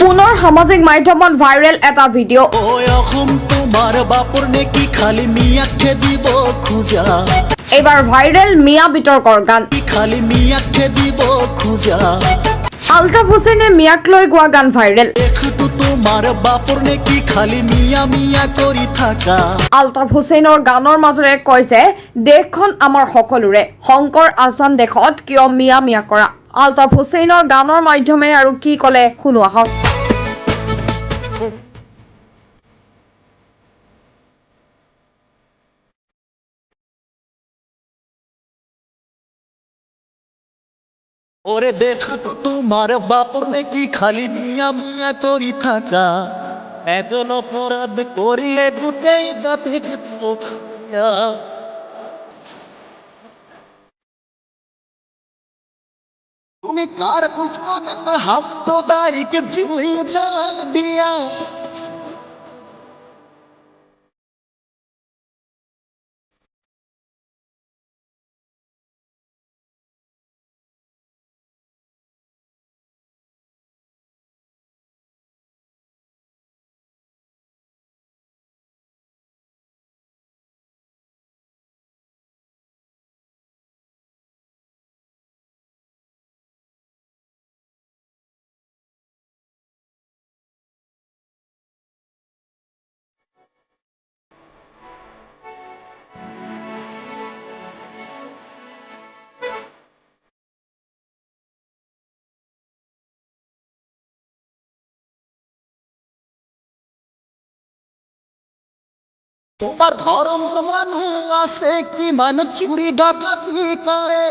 পুনৰ সামাজিক মাধ্যমত ভাইৰেল এটা ভিডিঅ' এইবাৰ ভাইৰেল মিয়া বিতৰ্কৰ গান আলতাফ হুছেইনে মিয়াক লৈ গোৱা গান ভাইৰেল আলতাফ হুছেইনৰ গানৰ মাজেৰে কয় যে দেশখন আমাৰ সকলোৰে শংকৰ আজান দেশত কিয় মিয়া মিয়া কৰা আলতাফ হুছেইনৰ গানৰ মাধ্যমেৰে আৰু কি ক'লে শুনো আহক। ওরে দেখো তো তোমার বাপনে কি খালি মিয়া মিয়া করি থাকা এখন অপরাধ করিলে দুটেই জাতি তুমি কার পুষ্পতা হাম তো দাইকে জীবই জান দিয়া তোমার ধর্ম মানুষ আছে কি মানুষ চুরি ডাকাতি করে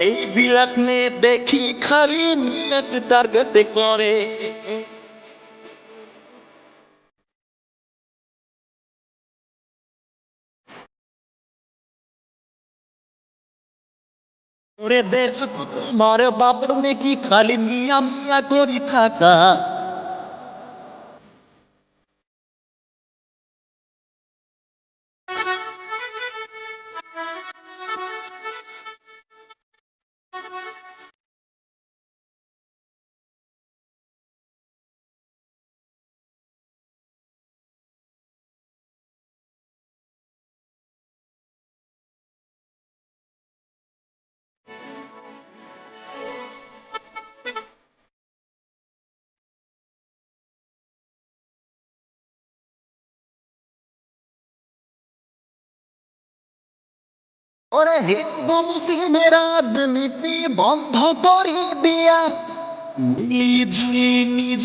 এই বিলাক নে দেখি খালি মিয়াক টার্গেট করে ওরে দেখো তো তোমার বাপনে কি খালি মিয়া মিয়া করি থাকা ওরে হিন্দু মুসলিমের রাজনীতি বন্ধ করে দিয়া নিজ নিজ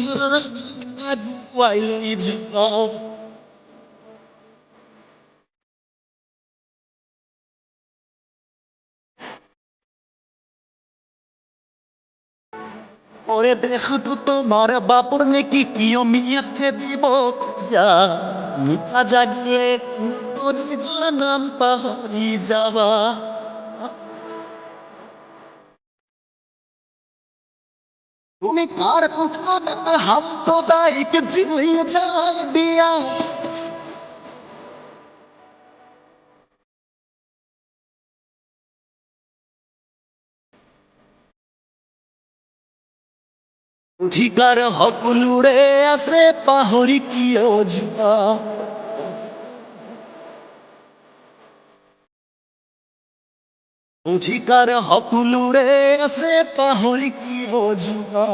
ওরে দেখো তো তোমার বাপর নাকি কিয় মিয়াতে দিব মিথ্যা জাগলে তোর নিজের নাম পাহরি যাবা তুমি কার কুকুর হাম তো দাইকে জীবই জান দিয়া অধিকার সকলোৰে আছে পাহৰি কিয় যোৱা অধিকাৰ সকলোৰে আছে পাহৰি কিয় যোৱা